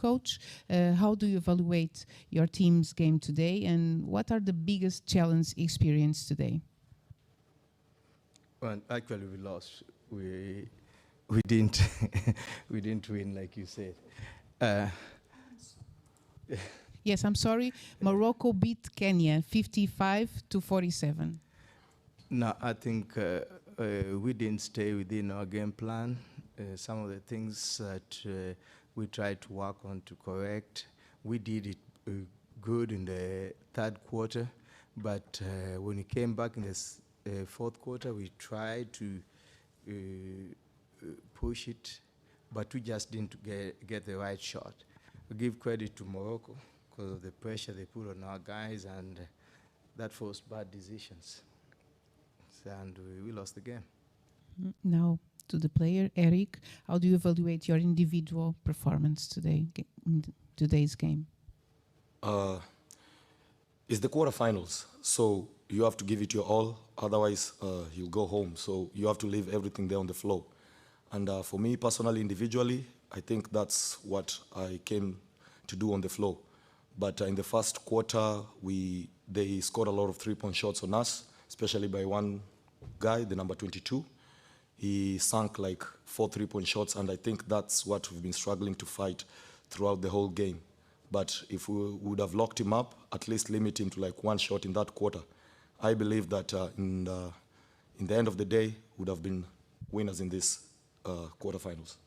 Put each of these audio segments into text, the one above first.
coach. How do you evaluate your team's game today, and what are the biggest challenge experienced today? Well, actually, we lost. We didn't we didn't win, like you said. Yes, I'm sorry. Morocco beat Kenya 55-47. No, I think we didn't stay within our game plan. Some of the things that we tried to work on to correct, we did it good in the third quarter, but when we came back in the fourth quarter, we tried to push it, but we just didn't get the right shot. We give credit to Morocco because of the pressure they put on our guys, and that forced bad decisions. And we lost the game. Now to the player, Eric, how do you evaluate your individual performance today in today's game? It's the quarterfinals, so you have to give it your all, otherwise you'll go home. So you have to leave everything there on the floor. And for me personally, individually, I think that's what I came to do on the floor. But in the first quarter, they scored a lot of three-point shots on us, especially by one guy, the number 22. He sank like 4 3-point shots, and I think that's what we've been struggling to fight throughout the whole game. But if we would have locked him up, at least limit him to like one shot in that quarter, I believe that in the end of the day, would have been winners in this quarterfinals.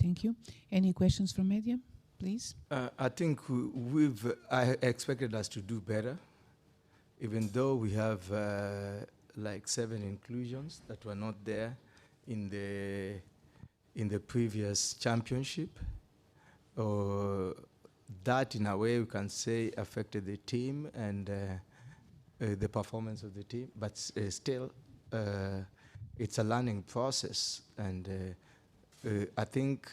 Thank you. Any questions from media, please? I think I expected us to do better, even though we have like 7 inclusions that were not there in the previous championship. That, in a way, we can say affected the team and the performance of the team. But still, it's a learning process, and I think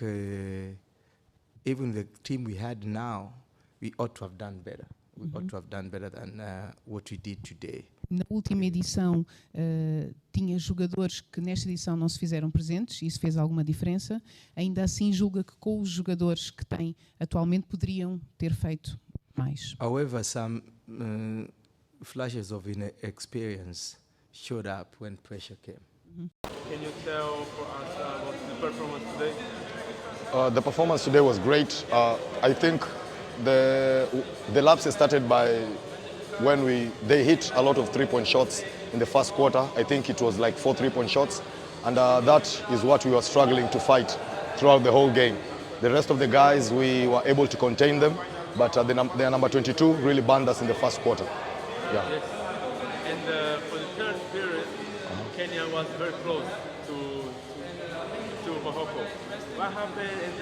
even the team we had now, we ought to have done better. We ought to have done better than what we did today. Na última edição tinha jogadores que nesta edição não se fizeram presentes, e isso fez alguma diferença. Ainda assim, julga que com os jogadores que tem atualmente poderiam ter feito mais. However, some flashes of inexperience showed up when pressure came. Can you tell for us what's the performance today? The performance today was great. I think the lapse started by when they hit a lot of 3-point shots in the first quarter. I think it was like 4 3-point shots, and that is what we were struggling to fight throughout the whole game. The rest of the guys, we were able to contain them, but their number 22 really burned us in the first quarter. Yeah. Yes. And for the third period, Kenya was very close to Morocco. What happened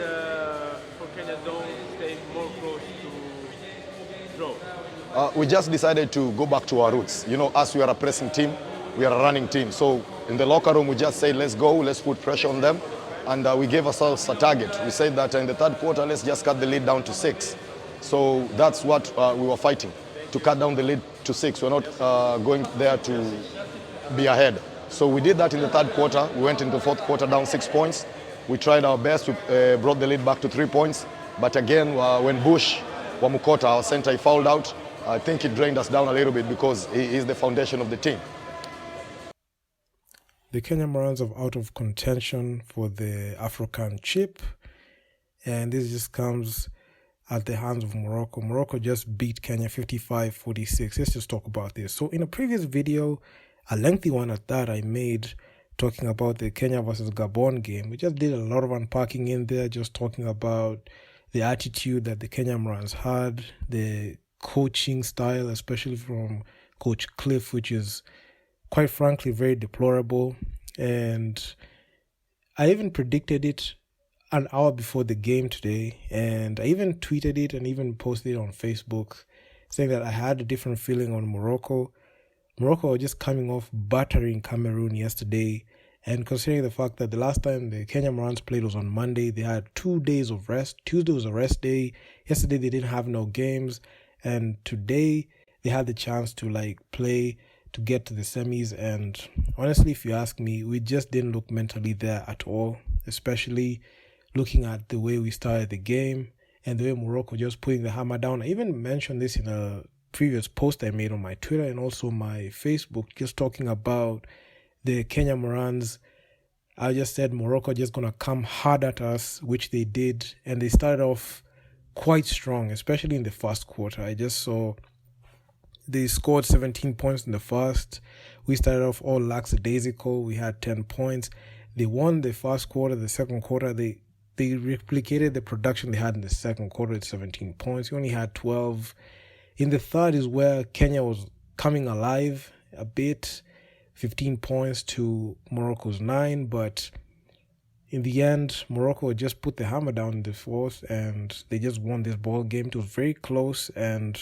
for Kenya don't stay more close to draw? We just decided to go back to our roots. You know, us, we are a pressing team, we are a running team. So in the locker room, we just said, let's go, let's put pressure on them. And we gave ourselves a target. We said that in the third quarter, let's just cut the lead down to 6. So that's what we were fighting, to cut down the lead to 6. We're not going there to be ahead. So we did that in the third quarter. We went into the fourth quarter down 6 points. We tried our best. We brought the lead back to 3 points. But again, when Bush Wamukota, our center, he fouled out, I think it drained us down a little bit because he is the foundation of the team. The Kenya Morans are out of contention for the Afrocan chip, and this just comes at the hands of Morocco. Morocco just beat Kenya 55-46. Let's just talk about this. So in a previous video, a lengthy one at that, I made talking about the Kenya versus Gabon game. We just did a lot of unpacking in there, just talking about the attitude that the Kenya Morans had, the coaching style, especially from Coach Cliff, which is quite frankly very deplorable. And I even predicted it an hour before the game today, and I even tweeted it and even posted it on Facebook, saying that I had a different feeling on Morocco. Morocco were just coming off battering Cameroon yesterday, and considering the fact that the last time the Kenya Morans played was on Monday, they had 2 days of rest. Tuesday was a rest day. Yesterday they didn't have no games. And today they had the chance to play to get to the semis. And honestly, if you ask me, we just didn't look mentally there at all, especially looking at the way we started the game and the way Morocco just putting the hammer down. I even mentioned this in a previous post I made on my Twitter and also my Facebook, just talking about the Kenya Morans. I just said Morocco just going to come hard at us, which they did. And they started off quite strong, especially in the first quarter. I just saw they scored 17 points in the first. We started off all lackadaisical. We had 10 points. They won the first quarter. The second quarter, they replicated the production they had in the second quarter at 17 points. We only had 12. In the third is where Kenya was coming alive a bit. 15 points to Morocco's 9, but in the end, Morocco just put the hammer down in the fourth, and they just won this ball game. It was very close, and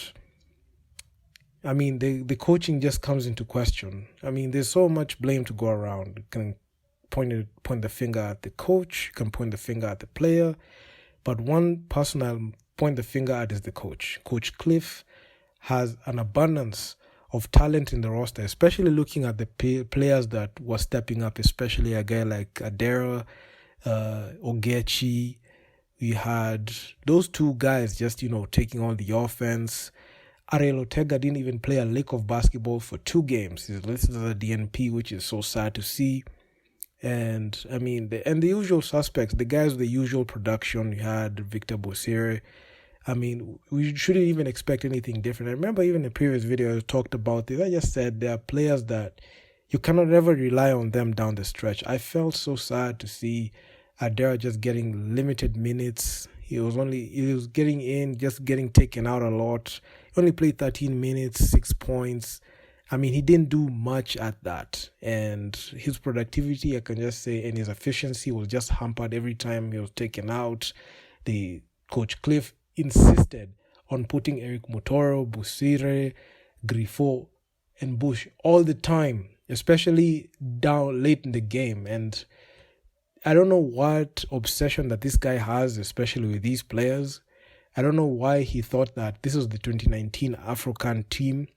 I mean, the coaching just comes into question. I mean, there's so much blame to go around. You can point the finger at the coach, you can point the finger at the player, but one person I'll point the finger at is the coach. Coach Cliff has an abundance of talent in the roster, especially looking at the players that were stepping up, especially a guy like Adera, Ogechi. We had those two guys just, taking on the offense. Ariel Ortega didn't even play a lick of basketball for 2 games. He's listed as a DNP, which is so sad to see. And, I mean, the usual suspects, the guys with the usual production, you had Victor Bosire. I mean, we shouldn't even expect anything different. I remember even in the previous video I talked about this. I just said there are players that you cannot ever rely on them down the stretch. I felt so sad to see Adera just getting limited minutes. He was getting in, just getting taken out a lot. He only played 13 minutes, 6 points. I mean, he didn't do much at that. And his productivity, I can just say, and his efficiency was just hampered every time he was taken out. The Coach Cliff insisted on putting Eric Motoro, Busire, Griffo, and Bush all the time, especially down late in the game. And I don't know what obsession that this guy has, especially with these players. I don't know why he thought that this was the 2019 Afrocan team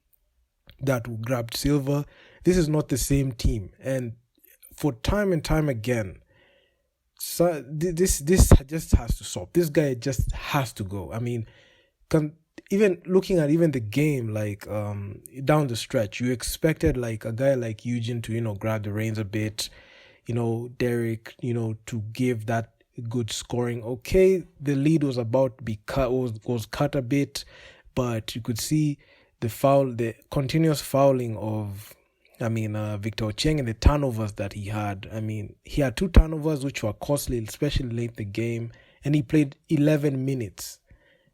that grabbed silver. This is not the same team. And for time and time again, so this just has to stop. This guy just has to go. I mean, even looking at even the game, like down the stretch, you expected like a guy like Eugene to grab the reins a bit, Derek, to give that good scoring. Okay, the lead was about to be cut, was cut a bit, but you could see the continuous fouling of Victor Cheng and the turnovers that he had. I mean, he had 2 turnovers which were costly, especially late in the game, and he played 11 minutes.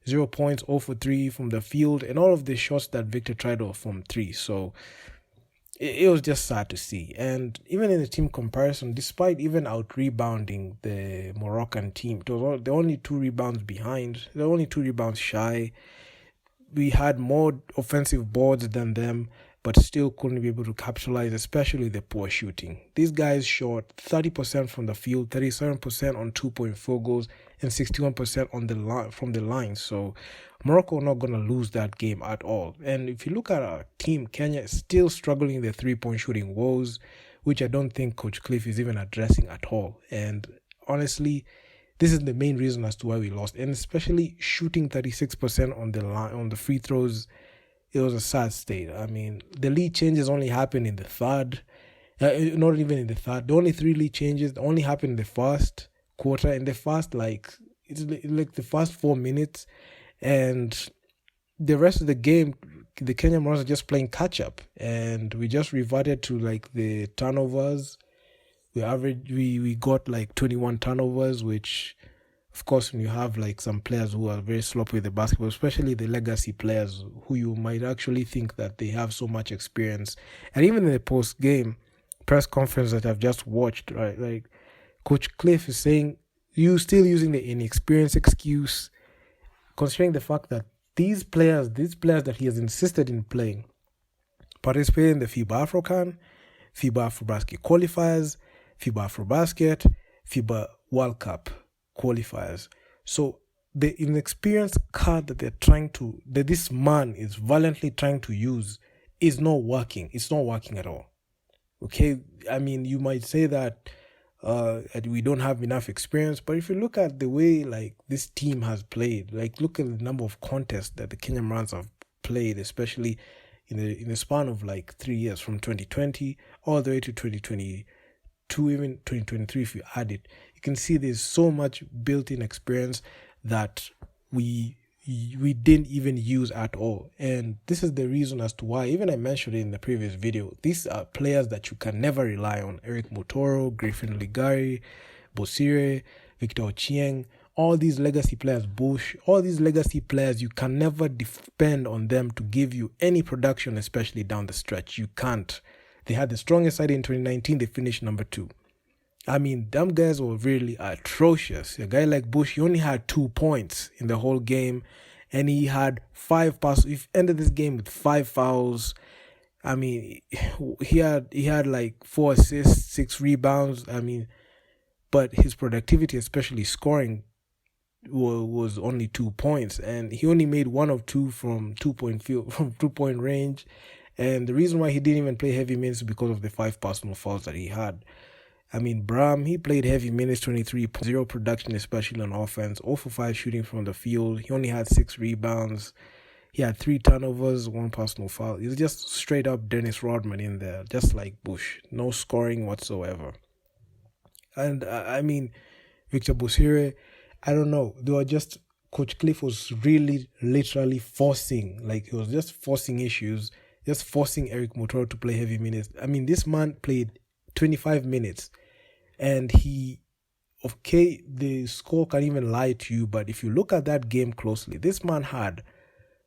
0 points, 0 for 3 from the field, and all of the shots that Victor tried were from 3. So it was just sad to see. And even in the team comparison, despite even out-rebounding the Moroccan team, it was the only 2 rebounds behind, the only 2 rebounds shy. We had more offensive boards than them, but still couldn't be able to capitalize, especially the poor shooting. These guys shot 30% from the field, 37% on 2-point goals, and 61% on the line from the line. So Morocco are not going to lose that game at all. And if you look at our team, Kenya is still struggling in the 3-point shooting woes, which I don't think Coach Cliff is even addressing at all. And honestly, this is the main reason as to why we lost. And especially shooting 36% on the line, on the free throws, it was a sad state. I mean, the lead changes only happened in the third. Not even in the third. The only 3 lead changes only happened in the first quarter. In the first, it's like the first 4 minutes. And the rest of the game, the Kenya Morans are just playing catch-up. And we just reverted to, the turnovers. We got, 21 turnovers, which, of course, when you have some players who are very sloppy with the basketball, especially the legacy players who you might actually think that they have so much experience. And even in the post-game press conference that I've just watched, right, Coach Cliff is saying, you still using the inexperienced excuse, considering the fact that these players that he has insisted in playing, participated in the FIBA Afrocan, FIBA Afrobasket qualifiers, FIBA Afrobasket, FIBA World Cup qualifiers. So the inexperienced card that this man is violently trying to use is not working. It's not working at all. Okay, I mean, you might say that and we don't have enough experience. But if you look at the way like this team has played, like look at the number of contests that the Kenyan Morans have played, especially in the span of like 3 years, from 2020 all the way to 2022, even 2023 if you add it, you can see there's so much built-in experience that we didn't even use at all. And this is the reason as to why, even I mentioned it in the previous video, these are players that you can never rely on. Eric Mutoro, Griffin Ligari, Bosire, Victor Ochieng, all these legacy players, Bush, all these legacy players, you can never depend on them to give you any production, especially down the stretch. You can't. They had the strongest side in 2019, they finished number 2. I mean, them guys were really atrocious. A guy like Bush, he only had 2 points in the whole game, and he had 5 passes. He ended this game with 5 fouls. I mean, he had like 4 assists, 6 rebounds. I mean, but his productivity, especially scoring, was only 2 points, and he only made 1 of 2 from 2-point range. And the reason why he didn't even play heavy minutes is because of the 5 personal fouls that he had. I mean, Bram, he played heavy minutes, 23.0 production, especially on offense, 0 for 5 shooting from the field. He only had 6 rebounds. He had 3 turnovers, 1 personal foul. He was just straight up Dennis Rodman in there, just like Bush. No scoring whatsoever. And I mean, Victor Bosire, I don't know. They were just, Coach Cliff was really literally forcing, like he was just forcing issues, just forcing Eric Mutoro to play heavy minutes. I mean, this man played 25 minutes. And the score can even lie to you, but if you look at that game closely, this man had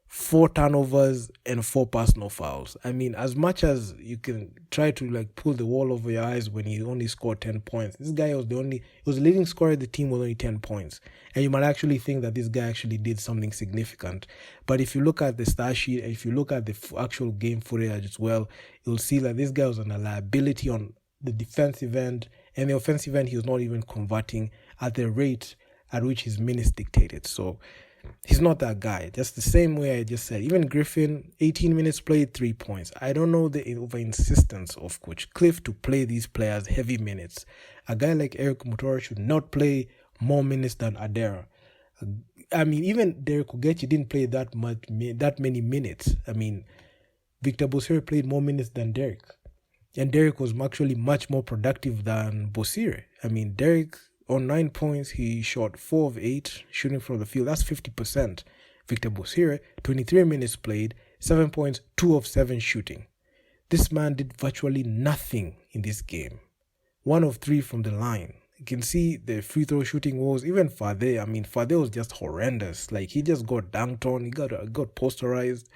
4 turnovers and 4 personal fouls. I mean, as much as you can try to like pull the wall over your eyes when he only scored 10 points, this guy was the leading scorer of the team with only 10 points. And you might actually think that this guy actually did something significant. But if you look at the stat sheet, and if you look at the actual game footage as well, you'll see that this guy was on a liability on the defensive end, and the offensive end he was not even converting at the rate at which his minutes dictated. So he's not that guy. Just the same way I just said. Even Griffin, 18 minutes played, 3 points. I don't know the over-insistence of Coach Cliff to play these players heavy minutes. A guy like Eric Mutoro should not play more minutes than Adera. I mean, even Derek Ogechi didn't play that many minutes. I mean, Victor Bosire played more minutes than Derek. And Derek was actually much more productive than Bosire. I mean, Derek, on 9 points, he shot 4 of 8 shooting from the field. That's 50%. Victor Bosire, 23 minutes played, 7 points, 2 of 7 shooting. This man did virtually nothing in this game. 1 of 3 from the line. You can see the free throw shooting was, even Fade. I mean, Fade was just horrendous. Like, he just got dunked on. He got posterized.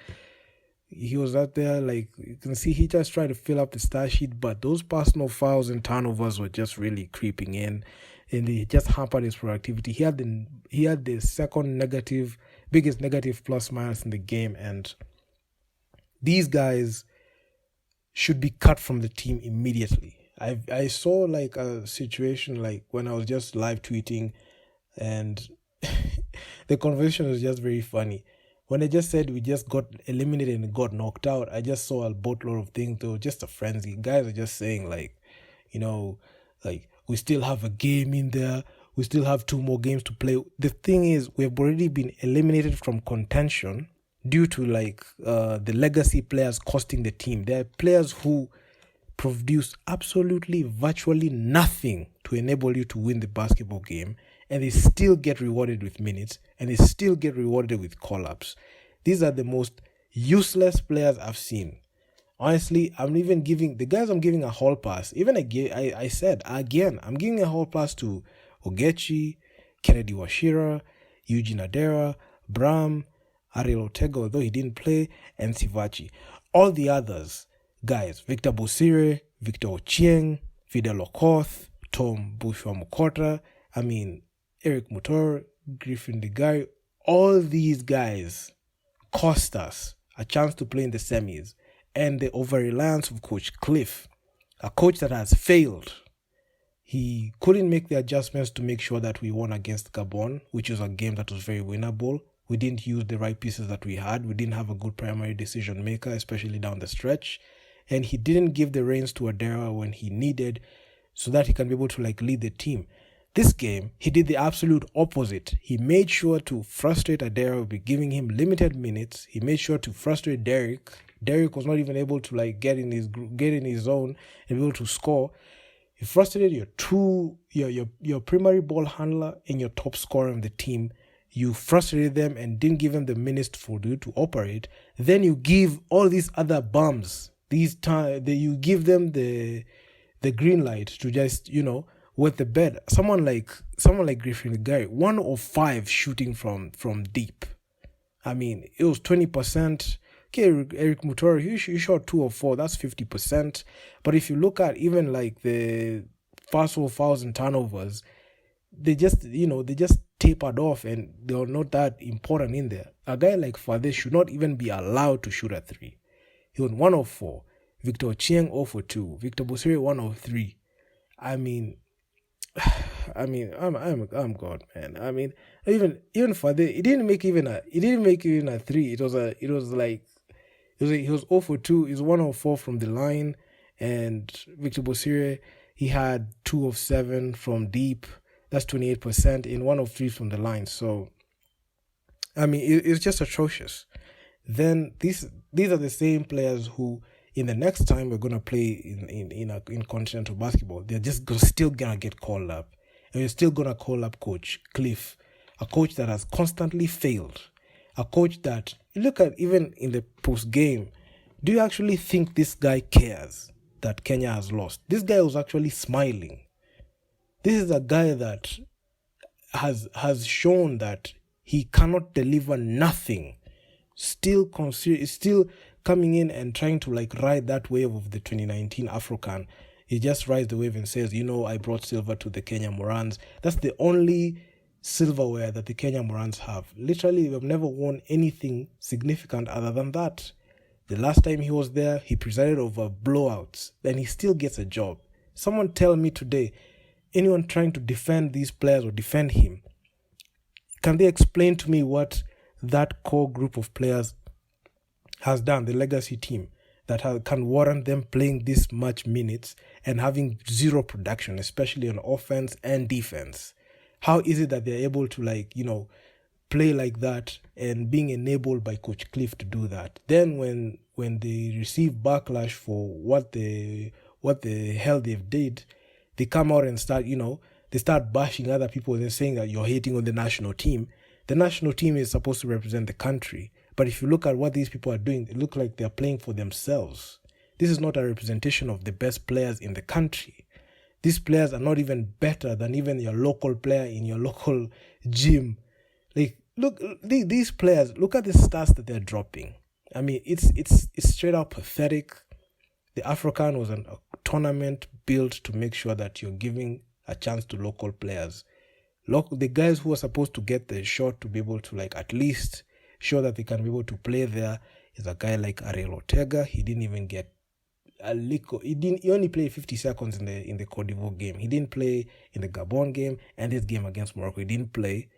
He was out there, like, you can see he just tried to fill up the stat sheet, but those personal fouls and turnovers were just really creeping in, and they just hampered his productivity. He had the second biggest negative plus minus in the game, and these guys should be cut from the team immediately. I saw like a situation like when I was just live tweeting, and the conversation was just very funny. When I just said we just got eliminated and got knocked out, I just saw a boatload of things. They were just a frenzy. Guys are just saying like, like we still have a game in there. We still have 2 more games to play. The thing is, we've already been eliminated from contention due to like the legacy players costing the team. There are players who produce absolutely virtually nothing to enable you to win the basketball game, and they still get rewarded with minutes, and they still get rewarded with call-ups. These are the most useless players I've seen. Honestly, I'm giving a hall pass. Even I said again, I'm giving a hall pass to Ogechi, Kennedy Washira, Eugene Adera, Bram, Ariel Ortega, although he didn't play, and Sivachi. All the others, guys, Victor Bosire, Victor Ochieng, Fidel Okoth, Tom Bushwa Mukota, I mean, Eric Mutoro, Griffin Ligari, all these guys cost us a chance to play in the semis. And the over-reliance of Coach Cliff, a coach that has failed. He couldn't make the adjustments to make sure that we won against Gabon, which was a game that was very winnable. We didn't use the right pieces that we had. We didn't have a good primary decision maker, especially down the stretch. And he didn't give the reins to Adera when he needed so that he can be able to like lead the team. This game, he did the absolute opposite. He made sure to frustrate Adera by giving him limited minutes. He made sure to frustrate Derek. Derek was not even able to like get in his zone and be able to score. He frustrated your primary ball handler and your top scorer on the team. You frustrated them and didn't give them the minutes for you to operate. Then you give all these other bums you give them the green light to just wet the bed. Someone like Griffin Gary, 1 of 5 shooting from deep. I mean, it was 20%. Okay, Eric Mutori, he shot 2 of 4. That's 50%. But if you look at even like the fouls and turnovers, they just tapered off and they are not that important in there. A guy like Fade should not even be allowed to shoot a 3. He was 1 of 4. Victor Chiang 0 for 2. Victor Bosiri 1 of 3. I mean, I'm God, man. I mean, even Fade, he didn't make even a 3. He was 0 for 2. He was 1 of 4 from the line, and Victor Bosiri, he had 2 of 7 from deep. That's 28%, in 1 of 3 from the line. So, I mean, it's just atrocious. Then these are the same players who, in the next time we're gonna play in continental basketball, they're just still gonna get called up, and you're still gonna call up Coach Cliff, a coach that has constantly failed, a coach that you look at even in the post game. Do you actually think this guy cares that Kenya has lost? This guy was actually smiling. This is a guy that has shown that he cannot deliver nothing. Still coming in and trying to like ride that wave of the 2019 Afrocan. He just rides the wave and says, I brought silver to the Kenya Morans. That's the only silverware that the Kenya Morans have. Literally, they've never won anything significant other than that. The last time he was there, he presided over blowouts, and he still gets a job. Someone tell me today, anyone trying to defend these players or defend him, can they explain to me what that core group of players has done, the legacy team, that can warrant them playing this much minutes and having zero production, especially on offense and defense? How is it that they're able to play like that and being enabled by Coach Cliff to do that? Then when they receive backlash for what the hell they've did, they come out and start they start bashing other people and saying that you're hating on the national team. The national team is supposed to represent the country. But if you look at what these people are doing, it looks like they're playing for themselves. This is not a representation of the best players in the country. These players are not even better than even your local player in your local gym. Look, these players, look at the stats that they're dropping. I mean, it's straight out pathetic. The Afrocan was a tournament built to make sure that you're giving a chance to local players. The guys who are supposed to get the shot to be able to at least show that they can be able to play there is a guy like Ariel Ortega. He didn't even get a lick. He only played 50 seconds in the Cote d'Ivoire game. He didn't play in the Gabon game and this game against Morocco. He didn't play.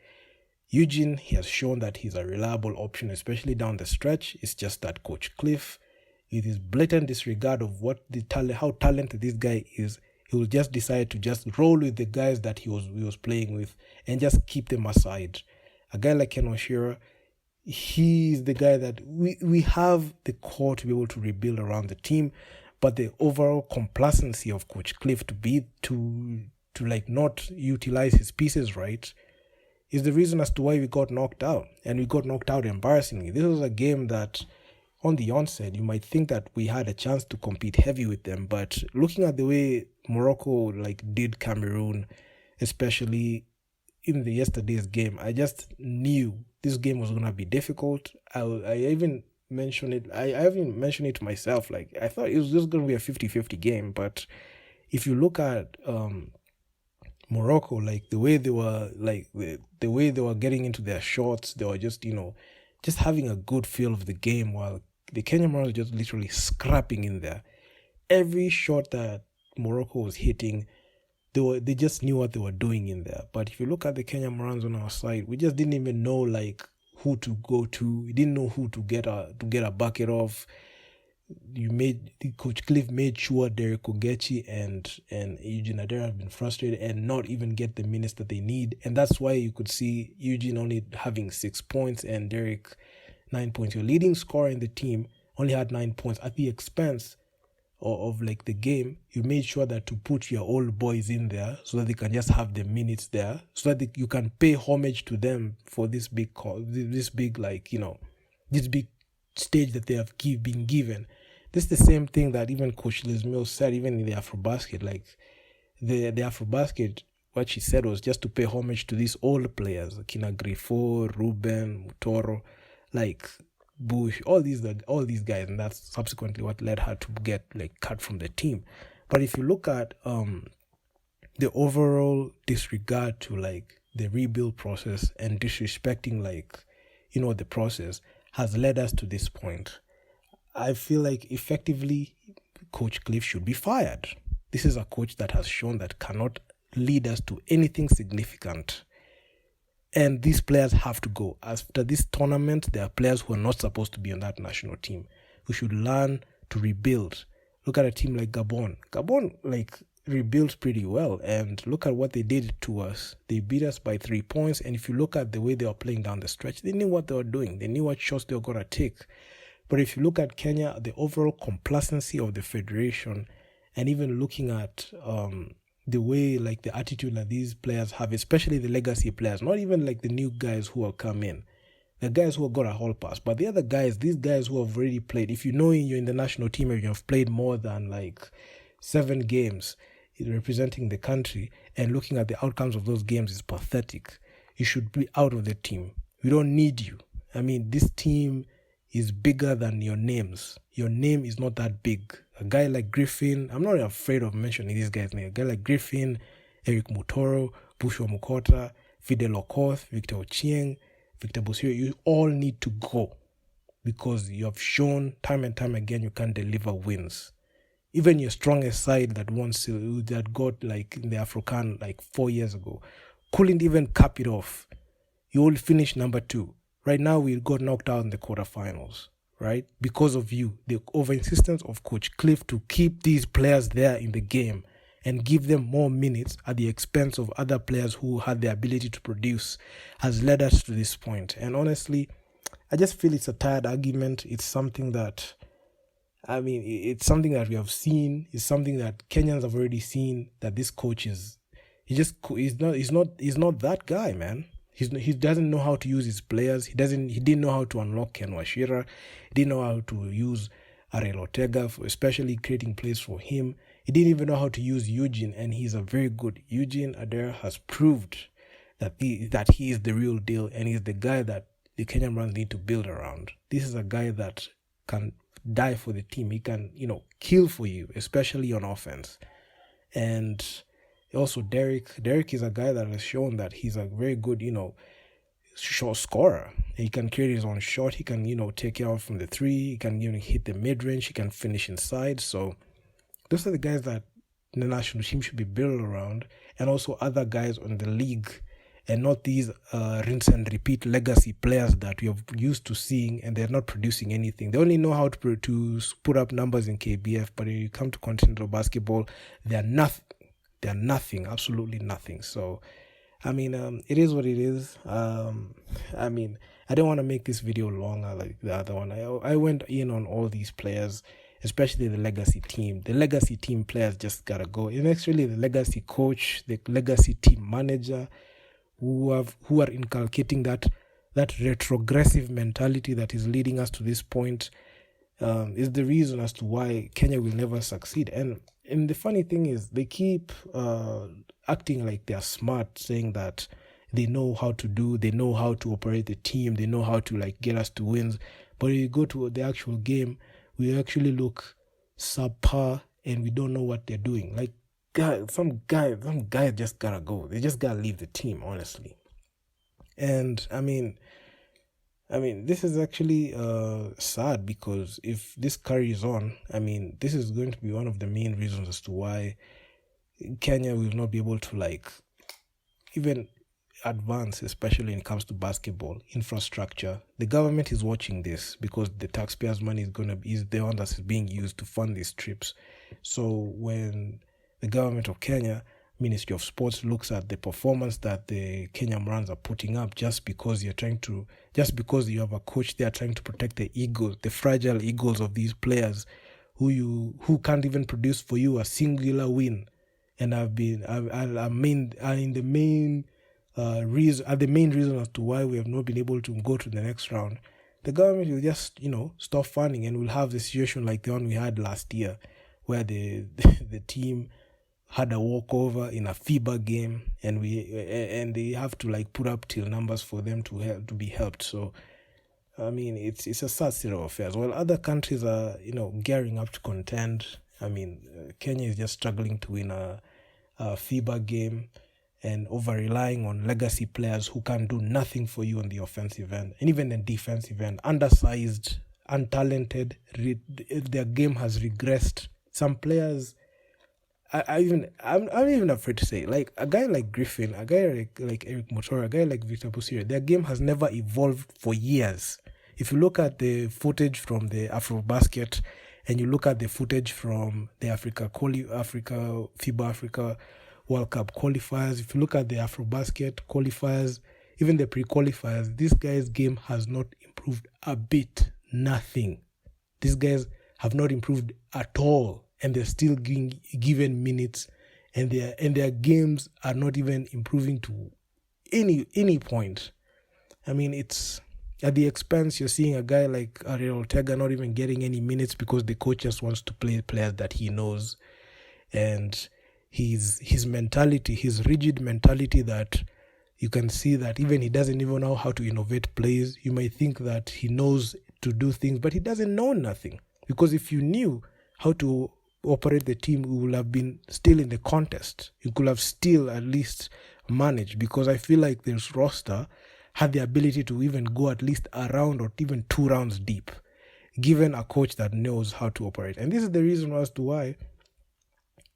Eugene, he has shown that he's a reliable option, especially down the stretch. It's just that Coach Cliff, with his blatant disregard of how talented this guy is, he will just decide to just roll with the guys that he was playing with and just keep them aside. A guy like Ken Oshira, he's the guy that we have the core to be able to rebuild around the team, but the overall complacency of Coach Cliff to not utilize his pieces right is the reason as to why we got knocked out, and we got knocked out embarrassingly. This was a game that on the onset you might think that we had a chance to compete heavy with them, but looking at the way Morocco did Cameroon, especially in the yesterday's game, I just knew this game was going to be difficult. I even mentioned it. I even mentioned it to myself. I thought it was just going to be a 50-50 game. But if you look at Morocco, the way they were, the way they were getting into their shots, they were just having a good feel of the game, while the Kenyan Morans were just literally scrapping in there. Every shot that Morocco was hitting, they just knew what they were doing in there. But if you look at the Kenyan Morans on our side, we just didn't even know who to go to. We didn't know who to get a bucket off. Coach Cliff made sure Derek Ogechi and Eugene Adera have been frustrated and not even get the minutes that they need. And that's why you could see Eugene only having 6 points and Derek 9 points. Your leading scorer in the team only had 9 points at the expense of like the game. You made sure that to put your old boys in there so that they can just have the minutes there, so that you can pay homage to them for this big stage that they have been given. This is the same thing that even Coach Liz Mills said, even in the Afrobasket. Like the Afrobasket, what she said was just to pay homage to these old players, Kina Grifo, Ruben, Mutoro, like Bush, all these guys, and that's subsequently what led her to get like cut from the team. But if you look at the overall disregard to like the rebuild process and disrespecting the process has led us to this point. I feel like effectively Coach Cliff should be fired. This is a coach that has shown that cannot lead us to anything significant. And these players have to go. After this tournament, there are players who are not supposed to be on that national team. We should learn to rebuild. Look at a team like Gabon. Gabon, rebuilt pretty well. And look at what they did to us. They beat us by 3 points. And if you look at the way they were playing down the stretch, they knew what they were doing. They knew what shots they were going to take. But if you look at Kenya, the overall complacency of the federation, and even looking at the way, the attitude that these players have, especially the legacy players, not even the new guys who have come in, the guys who have got a hall pass, but the other guys, these guys who have already played. If you know you're in the national team and you have played more than 7 games representing the country, and looking at the outcomes of those games is pathetic. You should be out of the team. We don't need you. I mean, this team is bigger than your names. Your name is not that big. A guy like Griffin, I'm not afraid of mentioning these guys' names. A guy like Griffin, Eric Mutoro, Bushwa Mukota, Fidel Okoth, Victor Ochieng, Victor Bosio, you all need to go because you have shown time and time again you can't deliver wins. Even your strongest side that got in the Afrocan 4 years ago couldn't even cap it off. You all finished number 2. Right now we got knocked out in the quarterfinals, right? Because of you, the over-insistence of Coach Cliff to keep these players there in the game and give them more minutes at the expense of other players who had the ability to produce has led us to this point. And honestly, I just feel it's a tired argument. It's something that, it's something that we have seen. It's something that Kenyans have already seen, that this coach he's not that guy, man. He doesn't know how to use his players. He didn't know how to unlock Ken Washira. He didn't know how to use Ariel Ortega, especially creating plays for him. He didn't even know how to use Eugene, and he's a very good. Eugene Adera has proved that he is the real deal, and he's the guy that the Kenyan Morans need to build around. This is a guy that can die for the team. He can, kill for you, especially on offense. And also, Derek is a guy that has shown that he's a very good, shot scorer. He can create his own shot. He can, take it out from the 3. He can even hit the mid-range. He can finish inside. So those are the guys that the national team should be built around, and also other guys on the league, and not these rinse and repeat legacy players that we have used to seeing, and they're not producing anything. They only know how to put up numbers in KBF, but when you come to continental basketball, they're nothing. They're nothing, absolutely nothing. So, it is what it is. I don't want to make this video longer like the other one. I went in on all these players, especially the legacy team. The legacy team players just gotta go. And actually, the legacy coach, the legacy team manager, who are inculcating that retrogressive mentality that is leading us to this point, is the reason as to why Kenya will never succeed. And the funny thing is, they keep acting like they're smart, saying that they know how to operate the team, they know how to get us to wins. But when you go to the actual game, we actually look subpar and we don't know what they're doing. Some guy just gotta go. They just gotta leave the team, honestly. And this is actually sad, because if this carries on, this is going to be one of the main reasons as to why Kenya will not be able to even advance, especially when it comes to basketball infrastructure. The government is watching this because the taxpayers' money is the one that's being used to fund these trips. So when the government of Kenya, Ministry of Sports, looks at the performance that the Kenya Morans are putting up, just because you have a coach there trying to protect the egos, the fragile egos of these players who can't even produce for you a singular win, and the main reason as to why we have not been able to go to the next round. The government will just stop funding, and we'll have the situation like the one we had last year, where the team had a walkover in a FIBA game, and they have to put up till numbers for them to be helped. So I mean, it's a sad state of affairs. While other countries are gearing up to contend, I mean, Kenya is just struggling to win a FIBA game, and over relying on legacy players who can do nothing for you on the offensive end and even the defensive end. Undersized, untalented, their game has regressed. Some players, I'm even afraid to say, like a guy like Griffin, a guy like Eric Motora, a guy like Victor Busiri, their game has never evolved for years. If you look at the footage from the Afrobasket and you look at the footage from the FIBA Africa World Cup qualifiers, if you look at the Afrobasket qualifiers, even the pre-qualifiers, this guy's game has not improved a bit. Nothing. These guys have not improved at all, and they're still given minutes, and their games are not even improving to any point. I mean, it's at the expense. You're seeing a guy like Ariel Ortega not even getting any minutes because the coach just wants to play players that he knows, and his mentality, his rigid mentality, that you can see that even he doesn't even know how to innovate plays. You might think that he knows to do things, but he doesn't know nothing. Because if you knew how to operate the team, we would have been still in the contest. You could have still at least managed, because I feel like this roster had the ability to even go at least a round or even 2 rounds deep, given a coach that knows how to operate. And this is the reason as to why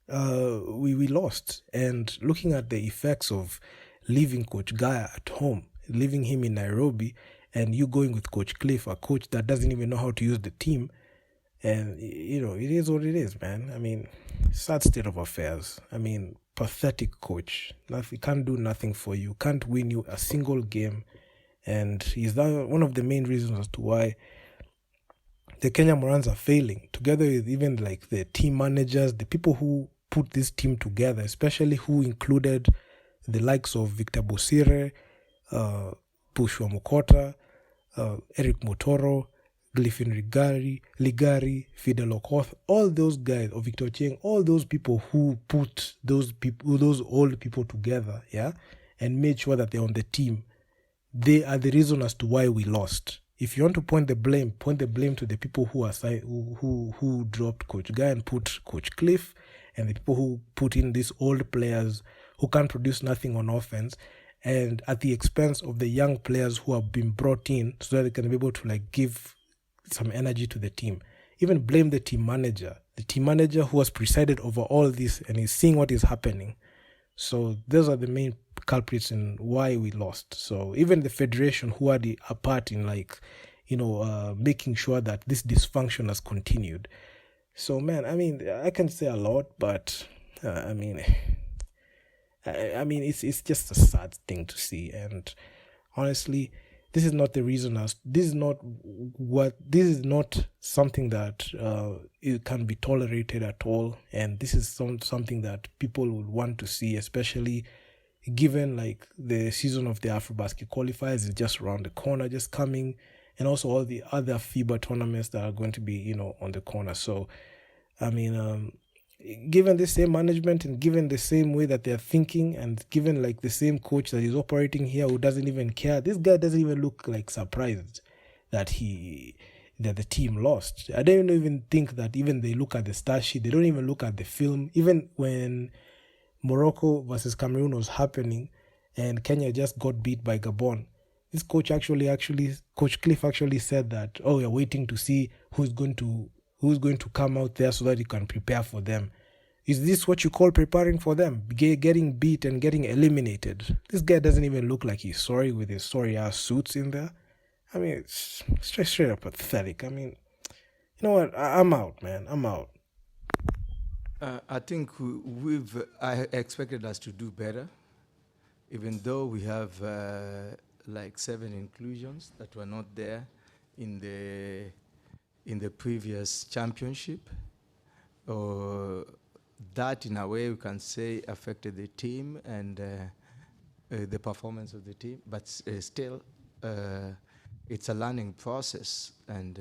we lost. And looking at the effects of leaving Coach Gaya at home, leaving him in Nairobi, and you going with Coach Cliff, a coach that doesn't even know how to use the team, and it is what it is, man. I mean, sad state of affairs. I mean, pathetic coach. He can't do nothing for you, can't win you a single game, and he's one of the main reasons as to why the Kenya Morans are failing, together with even like the team managers, the people who put this team together, especially who included the likes of Victor Busiri, Bushwa Mukota, Eric Motoro, Griffin Ligari, Fidel Okoth, all those guys, or Victor Cheng, all those people who put those old people together, yeah, and made sure that they're on the team. They are the reason as to why we lost. If you want to point the blame to the people who dropped Coach Guy and put Coach Cliff, and the people who put in these old players who can't produce nothing on offense, and at the expense of the young players who have been brought in so that they can be able to give some energy to the team. Even blame the team manager who has presided over all this and is seeing what is happening. So those are the main culprits in why we lost. So even the federation, who had a part in making sure that this dysfunction has continued. So man, I mean, I can say a lot, but I mean, it's just a sad thing to see. And honestly, this is not the reason. This is not something that it can be tolerated at all. And this is something that people would want to see, especially given the season of the Afrobasket qualifiers is just around the corner, just coming, and also all the other FIBA tournaments that are going to be on the corner. So I mean, given the same management and given the same way that they're thinking, and given the same coach that is operating here who doesn't even care, this guy doesn't even look surprised that the team lost. I don't even think that even they look at the stat sheet, they don't even look at the film. Even when Morocco versus Cameroon was happening and Kenya just got beat by Gabon, this coach Coach Cliff actually said that, oh, we're waiting to see who's going to come out there so that you can prepare for them. Is this what you call preparing for them? Getting beat and getting eliminated. This guy doesn't even look like he's sorry with his sorry-ass suits in there. I mean, it's straight up pathetic. I mean, you know what? I'm out, man. I'm out. I think I expected us to do better, even though we have like 7 inclusions that were not there in the previous championship. That, in a way, we can say affected the team and the performance of the team, but still, it's a learning process, and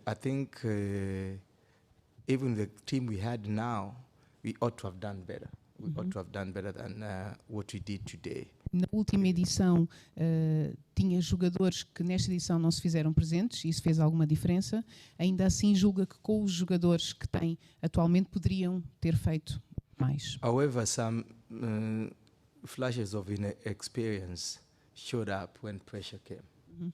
I think even the team we had now, we ought to have done better. We ought to have done better than what we did today. Na última edição tinha jogadores que nesta edição não se fizeram presentes, e isso fez alguma diferença. Ainda assim julga que com os jogadores que tem atualmente poderiam ter feito mais. However, some flashes of inexperience showed up when pressure came.